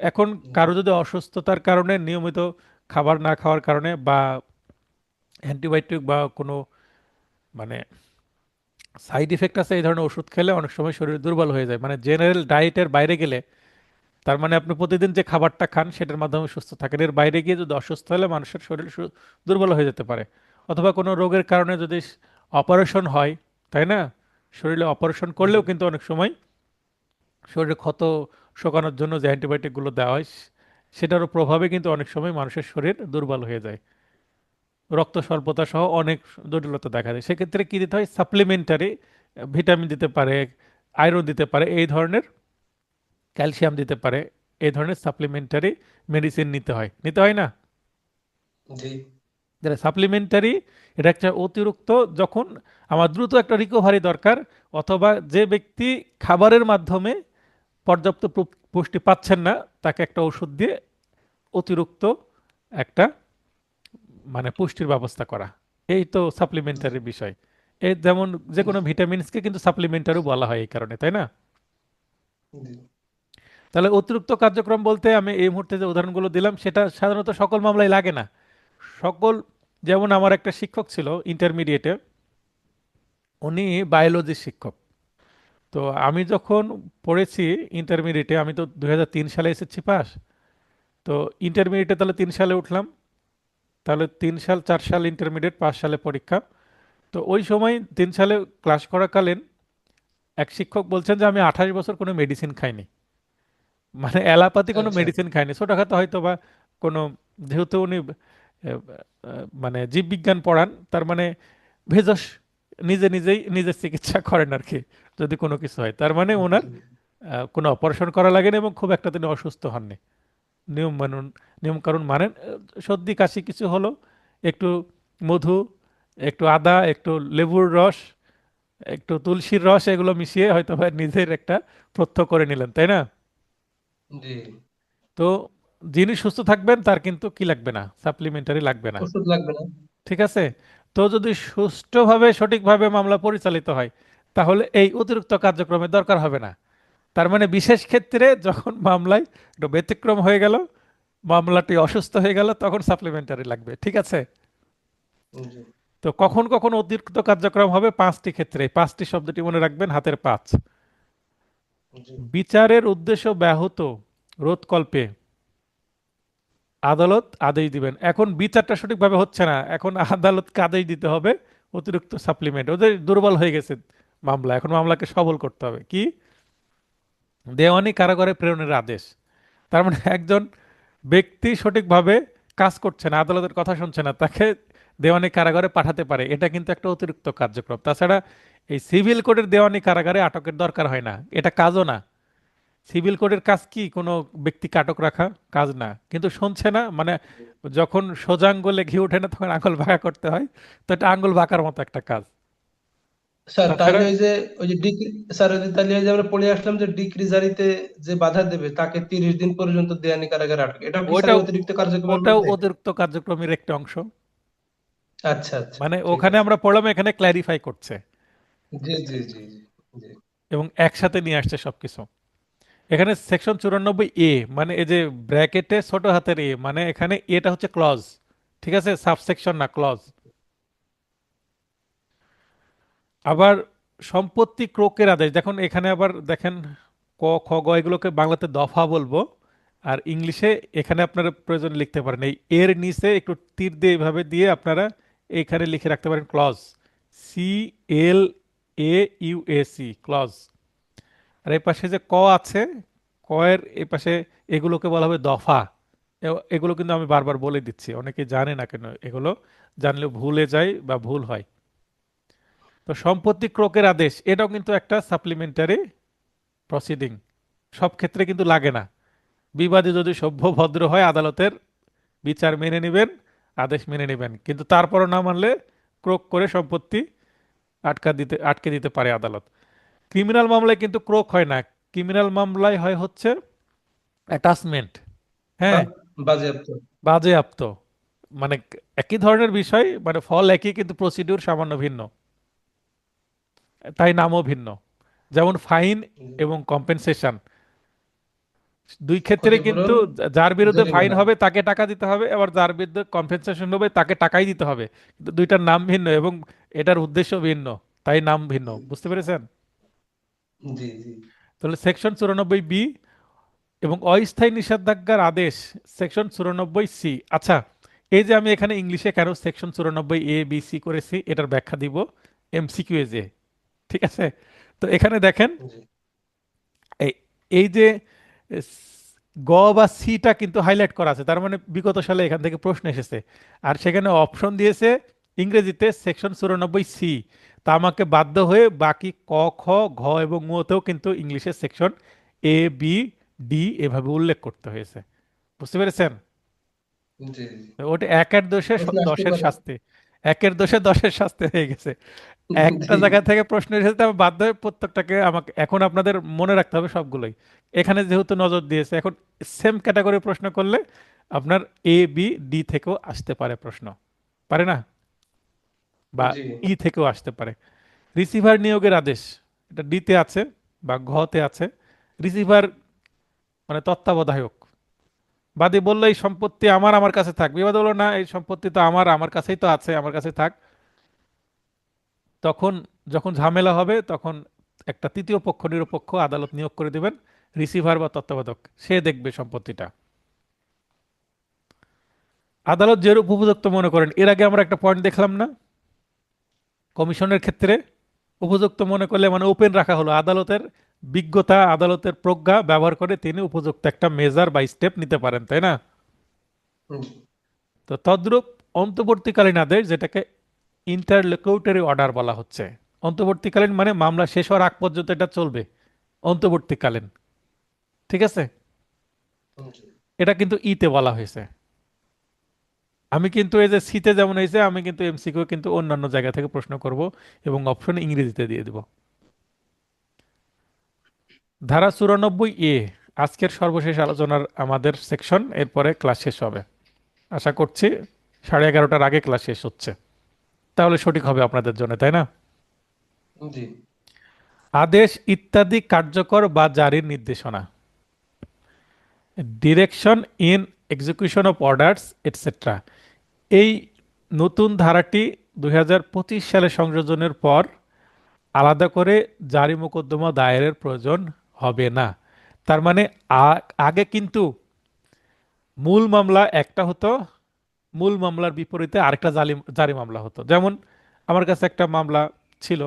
এখন কারো যদি অসুস্থতার কারণে নিয়মিত খাবার না খাওয়ার কারণে বা অ্যান্টিবায়োটিক বা কোনো মানে সাইড ইফেক্ট আছে, এই ধরনের ওষুধ খেলে অনেক সময় শরীর দুর্বল হয়ে যায়, মানে জেনারেল ডায়েটের বাইরে গেলে, তার মানে আপনি প্রতিদিন যে খাবারটা খান সেটার মাধ্যমে সুস্থ থাকেন, এর বাইরে গিয়ে যদি অসুস্থ হলে মানুষের শরীর দুর্বল হয়ে যেতে পারে। অথবা কোনো রোগের কারণে যদি অপারেশন হয়, তাই না, শরীরে অপারেশন করলেও কিন্তু অনেক সময় শরীরে ক্ষত শুকানোর জন্য যে অ্যান্টিবায়োটিকগুলো দেওয়া হয় সেটারও প্রভাবে কিন্তু অনেক সময় মানুষের শরীর দুর্বল হয়ে যায়, রক্ত স্বল্পতা সহ অনেক জটিলতা দেখা যায়। সেক্ষেত্রে কি দিতে হয়? সাপ্লিমেন্টারি ভিটামিন দিতে পারে, আয়রন দিতে পারে, এই ধরনের ক্যালসিয়াম দিতে পারে, এই ধরনের সাপ্লিমেন্টারি মেডিসিন নিতে হয় না? জি। যেটা সাপ্লিমেন্টারি, এটা একটা অতিরিক্ত, যখন আমার দ্রুত একটা রিকভারি দরকার, অথবা যে ব্যক্তি খাবারের মাধ্যমে পর্যাপ্ত পুষ্টি পাচ্ছেন না, তাকে একটা ওষুধ দিয়ে অতিরিক্ত একটা মানে পুষ্টির ব্যবস্থা করা, এই তো সাপ্লিমেন্টারি বিষয়। এই যেমন যে কোনো ভিটামিনসকে কিন্তু সাপ্লিমেন্টারিও বলা হয় এই কারণে, তাই না? জি। তাহলে অতিরিক্ত কার্যক্রম বলতে আমি এই মুহূর্তে যে উদাহরণগুলো দিলাম সেটা সাধারণত সকল মামলায় লাগে না। সকল, যেমন আমার একটা শিক্ষক ছিল ইন্টারমিডিয়েটে, উনি বায়োলজির শিক্ষক। তো আমি যখন পড়েছি ইন্টারমিডিয়েটে, আমি তো 2003 সালে এসেছি পাস। তো ইন্টারমিডিয়েটে তাহলে 3 সালে উঠলাম, তাহলে 3 সাল 4 সাল ইন্টারমিডিয়েট, 5 সালে পরীক্ষা। তো ওই সময় 3 সালে ক্লাস করাকালীন এক শিক্ষক বলছেন যে আমি 28 বছর কোনো মেডিসিন খাইনি, মানে অ্যালোপ্যাথি কোনো আচ্ছা। মেডিসিন খাইনি, ছোটখাটো হয়তো বা কোনো, যেহেতু উনি মানে জীববিজ্ঞান পড়ান, তার মানে ভেষজ নিজের চিকিৎসা করেন আর কি, যদি কোনো কিছু হয়। তার মানে ওনার কোনো অপারেশন করা লাগেনি এবং খুব একটা তিনি অসুস্থ হননি। নিয়ম মানুন, নিয়ম কানুন মানেন। সর্দি কাশি কিছু হলো, একটু মধু, একটু আদা, একটু লেবুর রস, একটু তুলসীর রস, এগুলো মিশিয়ে হয়তো বা নিজের একটা প্রত্যহ করে নিলেন, তাই না? জি। তো যিনি সুস্থ থাকবেন তার কিন্তু কি লাগবে না, সাপ্লিমেন্টারি লাগবে না। ওষুধ লাগবে না। ঠিক আছে? তো যদি সুষ্ঠুভাবে সঠিকভাবে মামলা পরিচালিত হয়, তাহলে এই অতিরিক্ত কার্যক্রমের দরকার হবে না। তার মানে বিশেষ ক্ষেত্রে যখন মামলায় একটু ব্যতিক্রম হয়ে গেল, মামলাটি অসুস্থ হয়ে গেল, তখন সাপ্লিমেন্টারি লাগবে। ঠিক আছে? জি। তো কখন কখন অতিরিক্ত কার্যক্রম হবে? 5টি ক্ষেত্রে, 5টি শব্দটি মনে রাখবেন, হাতের 5। জি। বিচারের উদ্দেশ্য ব্যাহত রোধকল্পে আদালত আদেশ দিবেন। এখন বিচারটা সঠিকভাবে হচ্ছে না, এখন আদালতকে আদেশ দিতে হবে অতিরিক্ত সাপ্লিমেন্ট, ওদের দুর্বল হয়ে গেছে মামলা, এখন মামলাকে সবল করতে হবে। কি? দেওয়ানি কারাগারে প্রেরণের আদেশ। তার মানে একজন ব্যক্তি সঠিকভাবে কাজ করছে না, আদালতের কথা শুনছে না, তাকে দেওয়ানি কারাগারে পাঠাতে পারে, এটা কিন্তু একটা অতিরিক্ত কার্যক্রম। তাছাড়া এই সিভিল কোর্টের দেওয়ানি কারাগারে আটকের দরকার হয় না, এটা কাজও না। সিভিল কোডের কাজ কি কোনো ব্যক্তিকে আটক রাখা? কাজ না, কিন্তু শুনছে না মানে, যখন সোজা আঙ্গুলে ঘি ওঠে না তখন আঙ্গুল বাঁকা করতে হয়, তো এটা আঙ্গুল বাঁকার মতো একটা কাজ। স্যার তাছাড়া তাহলে ওই যে ডিক্রি, স্যার ওই যে তাহলে ওই যে আমরা পড়ে আসলাম যে ডিক্রি জারিতে যে বাধা দেবে তাকে 30 দিন পর্যন্ত দেয়ানি কারাগারে আটক, এটাও কি স্যার ওটাও এই অতিরিক্ত কার্যক্রমের ওটাও মধ্যে? অতিরিক্ত কার্যক্রমের একটা অংশ। আচ্ছা আচ্ছা, মানে ঠিক ওখানে আছে। আমরা পড়লাম, এখানে ক্ল্যারিফাই করছে জি জি জি জি। জি। এবং একসাথে নিয়ে আসছে সবকিছু। এখানে সেকশন 94A, মানে এই যে ব্র্যাকেটে ছোট হাতের এ, মানে এখানে এটা হচ্ছে ক্লজ, ঠিক আছে, সাবসেকশন না, ক্লজ। আবার সম্পত্তি ক্রোকের আদেশ, দেখুন এখানে আবার দেখেন, ক খ গ এগুলোকে বাংলাতে দফা বলবো, আর ইংলিশে এখানে আপনারা প্রয়োজন লিখতে পারেন এই এর নিচে একটু তীর দিয়ে এভাবে দিয়ে আপনারা এইখানে লিখে রাখতে পারেন ক্লজ, CLAUSE, ক্লজ। আর এই পাশে যে ক আছে, ক এর এই পাশে এগুলোকে বলা হবে দফা। এগুলো কিন্তু আমি বারবার বলে দিচ্ছি, অনেকে জানে না কেন এগুলো, জানলেও ভুলে যায় বা ভুল হয়। তো সম্পত্তি ক্রোকের আদেশ, এটাও কিন্তু একটা সাপ্লিমেন্টারি প্রসিডিং, সব ক্ষেত্রে কিন্তু লাগে না। বিবাদী যদি সভ্য ভদ্র হয়, আদালতের বিচার মেনে নেবেন, আদেশ মেনে নেবেন, কিন্তু তারপরও না মানলে ক্রোক করে সম্পত্তি আটকে দিতে পারে আদালত। ক্রিমিনাল মামলায় কিন্তু ক্রোক হয় না, ক্রিমিনাল মামলায় হয় হচ্ছে অ্যাটাচমেন্ট। হ্যাঁ, বা- বাজেয়াপ্ত। বাজেয়াপ্ত, মানে একই ধরনের বিষয়, মানে ফল একই কিন্তু প্রসিডিউর সামান্য ভিন্ন, তাই নামও ভিন্ন। যেমন ফাইন এবং কম্পেনসেশন, দুই ক্ষেত্রে ক্ষতিপূরণ, কিন্তু যার বিরুদ্ধে ফাইন জরিমানা। হবে তাকে টাকা দিতে হবে, আবার যার বিরুদ্ধে কম্পেনসেশন হবে তাকে টাকাই দিতে হবে, কিন্তু দুইটার নাম ভিন্ন এবং এটার উদ্দেশ্য ভিন্ন, তাই নাম ভিন্ন। বুঝতে পেরেছেন? জি জি। তাহলে সেকশন 94B এবং অস্থায়ী নিষেধাজ্ঞার আদেশ, সেকশন 94C। আচ্ছা, এই যে আমি এখানে ইংলিশে কেন সেকশন 94A B C করেছি, এটার ব্যাখ্যা দিব MCQ এ। ঠিক আছে? তো এখানে দেখেন জি এই এই যে গ বা সিটা কিন্তু হাইলাইট করা আছে, তার মানে বিগত সালে এখান থেকে প্রশ্ন এসেছে। আর সেখানে অপশন দিয়েছে ইংরেজিতে সেকশন 94 সি। তা আমাকে বাধ্য হয়ে বাকি ক, খ, ঘ এবং ঙতেও কিন্তু ইংলিশের সেকশন এ, বি, ডি এভাবে উল্লেখ করতে হয়েছে। বুঝতে পেরেছেন? জি ওটা একের দোষে প্রশ্ন আসতে দশের পারে। শাস্তি, একের দোষে দশের শাস্তি হয়ে গেছে। একটা জি জায়গা থেকে প্রশ্ন এসেছে, আমি বাধ্য হয়ে প্রত্যেকটাকে আমাকে এখন আপনাদের মনে রাখতে হবে সবগুলোই। এখানে যেহেতু নজর দিয়েছে, এখন সেম ক্যাটাগরি প্রশ্ন করলে আপনার এ, বি, ডি থেকেও আসতে পারে প্রশ্ন, পারে না? বা জি ই থেকেও আসতে পারে। রিসিভার নিয়োগের আদেশ, এটা ডিতে আছে বা ঘতে আছে। রিসিভার মানে তত্ত্বাবধায়ক। বাদী বললো এই সম্পত্তি আমার, আমার কাছে থাক। বিবাদী বললো না, এই সম্পত্তি তো আমার, আমার কাছেই তো আছে, আমার কাছে থাক। তখন যখন ঝামেলা হবে তখন একটা তৃতীয় পক্ষ নিরপেক্ষ আদালত নিয়োগ করে দিবেন, রিসিভার বা তত্ত্বাবধায়ক, সে দেখবে সম্পত্তিটা। আদালত যেরূপ উপযুক্ত মনে করেন, এর আগে আমরা একটা পয়েন্ট দেখলাম না কমিশনের ক্ষেত্রে? উপযুক্ত মনে করলে মানে ওপেন রাখা হলো, আদালতের বিজ্ঞতা, আদালতের প্রজ্ঞা ব্যবহার করে তিনি উপযুক্ত একটা মেজার বা স্টেপ নিতে পারেন, তাই না? জি তো তদ্রূপ অন্তর্বর্তীকালীন আদেশ, যেটাকে ইন্টারলোকিউটরি অর্ডার বলা হচ্ছে। অন্তর্বর্তীকালীন মানে মামলা শেষ হওয়ার আগ পর্যন্ত এটা চলবে, অন্তর্বর্তীকালীন। ঠিক আছে? জি এটা কিন্তু ইতে বলা হয়েছে। আমি কিন্তু এই যে সিতে যেমন হয়েছে, আমি কিন্তু এমসিকিউ কিন্তু অন্যান্য জায়গা থেকে প্রশ্ন করব এবং অপশন ইংরেজিতে দিয়ে দিব। ধারা 94 এ আজকের সর্বশেষ আলোচনার আমাদের সেকশন, এরপরে ক্লাস শেষ হবে। আশা করছি 11:30টার আগে ক্লাস শেষ হচ্ছে, তাহলে সঠিক হবে আপনাদের জন্য, তাই না? জি আদেশ ইত্যাদি কার্যকর বা জারির নির্দেশনা, direction in execution of orders etcetera. এই নতুন ধারাটি 2025 সালে সংযোজনের পর আলাদা করে জারি মোকদ্দমা দায়েরের প্রয়োজন হবে না। তার মানে আগে কিন্তু মূল মামলা একটা হতো, মূল মামলার বিপরীতে আরেকটা জারি মামলা হতো। যেমন আমার কাছে একটা মামলা ছিল,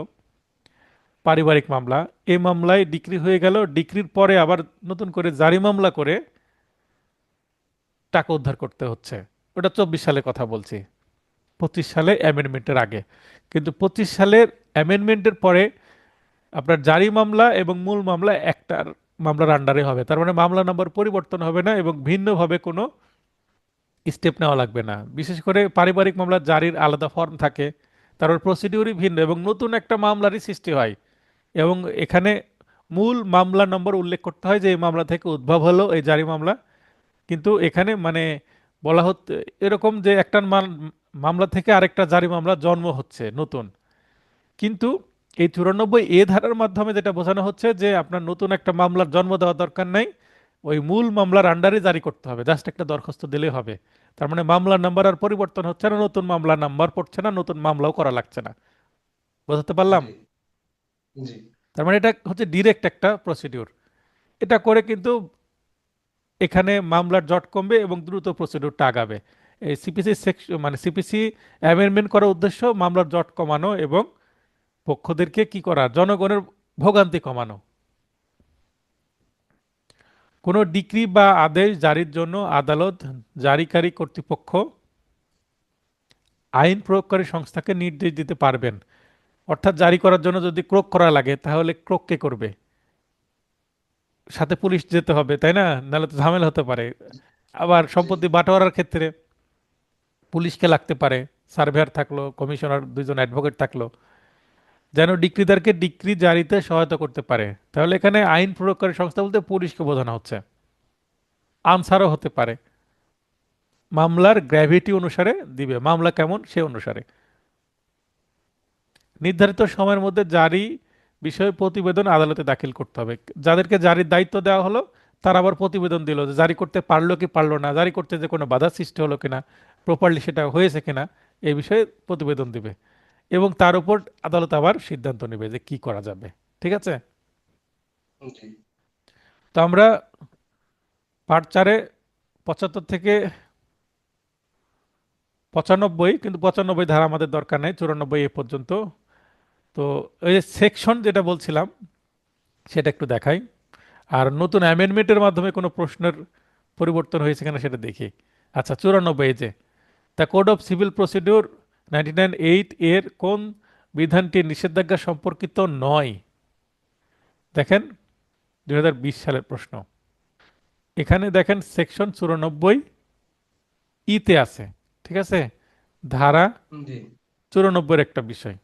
পারিবারিক মামলা। এই মামলায় ডিক্রি হয়ে গেল, ডিক্রির পরে আবার নতুন করে জারি মামলা করে টাকা উদ্ধার করতে হচ্ছে। ওটা 24 সালে কথা বলছি, 25 সালে অ্যামেন্ডমেন্টের আগে। কিন্তু 25 সালের অ্যামেন্ডমেন্টের পরে আপনার জারি মামলা এবং মূল মামলা একটার মামলার আন্ডারে হবে। তার মানে মামলা নাম্বার পরিবর্তন হবে না এবং ভিন্নভাবে কোনো স্টেপ নেওয়া লাগবে না। বিশেষ করে পারিবারিক মামলার জারির আলাদা ফর্ম থাকে, তারপর প্রসিডিউরই ভিন্ন এবং নতুন একটা মামলারই সৃষ্টি হয়। এবং এখানে মূল মামলা নম্বর উল্লেখ করতে হয় যে এই মামলা থেকে উদ্ভব হলো এই জারি মামলা। কিন্তু এখানে মানে বলা হচ্ছে এরকম যে একটা মামলা থেকে আরেকটা জারি মামলা জন্ম হচ্ছে নতুন। কিন্তু এই 94 ধারার মাধ্যমে যেটা বোঝানো হচ্ছে যে আপনার নতুন একটা মামলার জন্ম দেওয়ার দরকার নাই, ওই মূল মামলার আন্ডারে জারি করতে হবে, জাস্ট একটা দরখাস্ত দিলেই হবে। তার মানে মামলার নাম্বার আর পরিবর্তন হচ্ছে না, নতুন মামলা নাম্বার পড়ছে না, নতুন মামলাও করা লাগছে না। বোঝাতে পারলাম? জি জি তার মানে এটা হচ্ছে ডিরেক্ট একটা প্রসিডিউর। এটা করে কিন্তু এখানে মামলার জট কমবে এবং দ্রুত প্রসিডিউরটা আগাবে। এই সিপিসি সেকশন মানে সিপিসি অ্যামেন্ডমেন্ট করার উদ্দেশ্য মামলার জট কমানো এবং পক্ষদেরকে কি করা, জনগণের ভোগান্তি কমানো। কোনো ডিক্রি বা আদেশ জারির জন্য আদালত, জারিকারী কর্তৃপক্ষ, আইন প্রয়োগকারী সংস্থাকে নির্দেশ দিতে পারবেন। অর্থাৎ জারি করার জন্য যদি ক্রোক করা লাগে তাহলে ক্রোক কে করবে? সাথে পুলিশ যেতে হবে, তাই না? নাহলে তো ঝামেলা হতে পারে। আবার জি সম্পত্তি বাটোয়ারার ক্ষেত্রে পুলিশকে লাগতে পারে, সার্ভেয়ার থাকলো, কমিশনার, দুইজন অ্যাডভোকেট থাকলো, যেন ডিক্রিদারকে ডিক্রি জারিতে সহায়তা করতে পারে। তাহলে এখানে আইন প্রয়োগকারী সংস্থা বলতে পুলিশকে বোঝানো হচ্ছে। আনসারও হতে পারে, মামলার গ্র্যাভিটি অনুসারে দিবে, মামলা কেমন সে অনুসারে। নির্ধারিত সময়ের মধ্যে জারি বিষয়ে প্রতিবেদন আদালতে দাখিল করতে হবে। যাদেরকে জারির দায়িত্ব দেওয়া হলো তারা আবার প্রতিবেদন দিল যে জারি করতে পারলো কি পারলো না, জারি করতে যে কোনো বাধা সৃষ্টি হলো কিনা, প্রপারলি সেটা হয়েছে কিনা, এই বিষয়ে প্রতিবেদন দিবে। এবং তার উপর আদালত আবার সিদ্ধান্ত নেবে যে কি করা যাবে। ঠিক আছে? জি তো আমরা পার্ট 4-এ 75 থেকে 95, কিন্তু 95 ধারা আমাদের দরকার নেই, 94 এ পর্যন্ত তো ওই যে সেকশন যেটা বলছিলাম সেটা একটু দেখাই, আর নতুন অ্যামেন্ডমেন্টের মাধ্যমে কোনো প্রশ্নের পরিবর্তন হয়েছে কিনা সেটা দেখি। আচ্ছা, 94 এই যে the code of civil procedure 99(8) এর কোন বিধানটি নিষেধাজ্ঞা সম্পর্কিত নয়? দেখেন, 2020 সালের প্রশ্ন। এখানে দেখেন সেকশন 94 ইতে আছে, ঠিক আছে, ধারা জি 94 একটা বিষয়।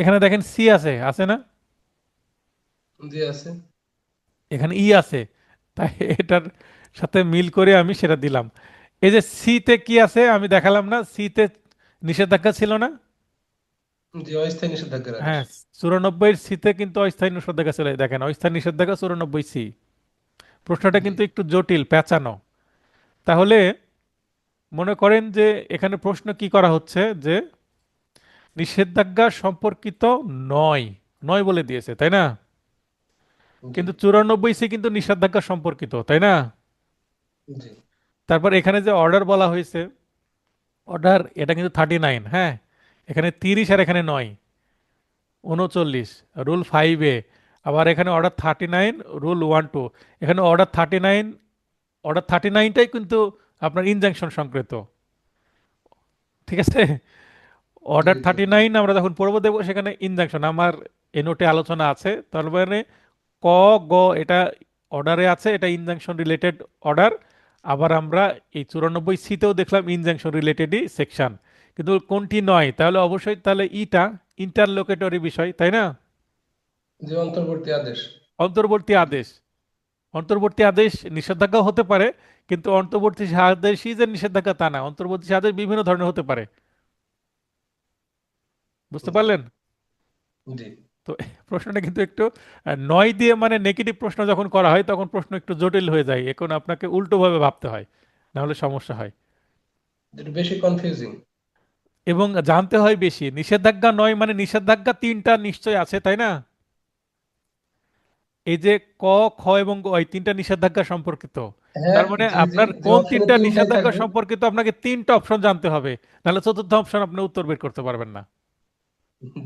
এখানে দেখেন সি আছে, আছে না? জি আছে। এখানে ই আছে, তাই এটার সাথে মিল করে আমি সেটা দিলাম। এই যে সিতে কি আছে আমি দেখালাম না, সিতে নিষেধাজ্ঞা ছিল না? জি অস্থায়ী নিষেধাজ্ঞার আদেশ। হ্যাঁ, 94 সিতে কিন্তু অস্থায়ী নিষেধাজ্ঞা ছিল। এই দেখেন, অস্থায়ী নিষেধাজ্ঞা 94 সি। প্রশ্নটা জি কিন্তু একটু জটিল, পেঁচানো। তাহলে মনে করেন যে এখানে প্রশ্ন কি করা হচ্ছে, যে নিষেধাজ্ঞা সম্পর্কিত নয়, নয় বলে দিয়েছে, তাই না? জি কিন্তু 94 সি কিন্তু নিষেধাজ্ঞা সম্পর্কিত, তাই না? জি তারপর এখানে যে অর্ডার বলা হয়েছে, অর্ডার এটা কিন্তু 39, হ্যাঁ, এখানে 30 আর এখানে 9, 39 রুল 5 এ। আবার এখানে অর্ডার 39 রুল 1 2। এখানে অর্ডার 39, অর্ডার 39টাই কিন্তু আপনার ইনজাংশন সংক্রান্ত, ঠিক আছে। জি অর্ডার জি 39 আমরা যখন পড়ব দেবো সেখানে ইনজাংশন আমার এ নোটে আলোচনা আছে, তার মানে ক, গ এটা অর্ডারে আছে, এটা ইনজাংশন রিলেটেড অর্ডার। আবার আমরা এই 94 সিতেও দেখলাম ইনজাংশন রিলেটেডই সেকশন, কিন্তু কোনটি নয়? তাহলে অবশ্যই তাহলে ইটা ইন্টারলোকেটরি বিষয়, তাই না? জি অন্তর্বর্তী আদেশ। অন্তর্বর্তী আদেশ, অন্তর্বর্তী আদেশ নিষেধাজ্ঞা হতে পারে, কিন্তু অন্তর্বর্তী আদেশই যে নিষেধাজ্ঞা তা না, অন্তর্বর্তী আদেশ বিভিন্ন ধরনের হতে পারে। বুঝতে জি পারলেন? জি তো প্রশ্নটা কিন্তু একটু নয় দিয়ে মানে নেগেটিভ প্রশ্ন যখন করা হয় তখন প্রশ্ন একটু জটিল হয়ে যায়, এখন আপনাকে উল্টোভাবে ভাবতে হয়, না হলে সমস্যা হয়। একটু বেশি কনফিউজিং। এবং জানতে হয় বেশি, নিষেধাজ্ঞা নয় মানে নিষেধাজ্ঞা তিনটা নিশ্চয় আছে, তাই না? এই যে ক, খ এবং গ এই তিনটা নিষেধাজ্ঞা সম্পর্কিত, হ্যাঁ তার মানে জি জি আপনার যে কোন অপশনে তিনটা তিনটাই নিষেধাজ্ঞা থাকবে। সম্পর্কিত আপনাকে তিনটা অপশন জানতে হবে, নাহলে চতুর্থ অপশন আপনি উত্তর বের করতে পারবেন না।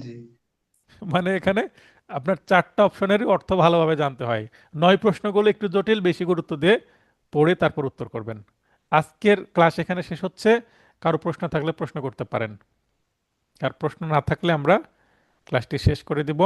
জি মানে এখানে আপনার চারটা অপশনেরই অর্থ ভালোভাবে জানতে হয়। নয় প্রশ্নগুলো একটু জটিল, বেশি গুরুত্ব দিয়ে পড়ে তারপর উত্তর করবেন। আজকের ক্লাস এখানে শেষ হচ্ছে। কারো প্রশ্ন থাকলে প্রশ্ন করতে পারেন, আর প্রশ্ন না থাকলে আমরা ক্লাসটি শেষ করে দিব।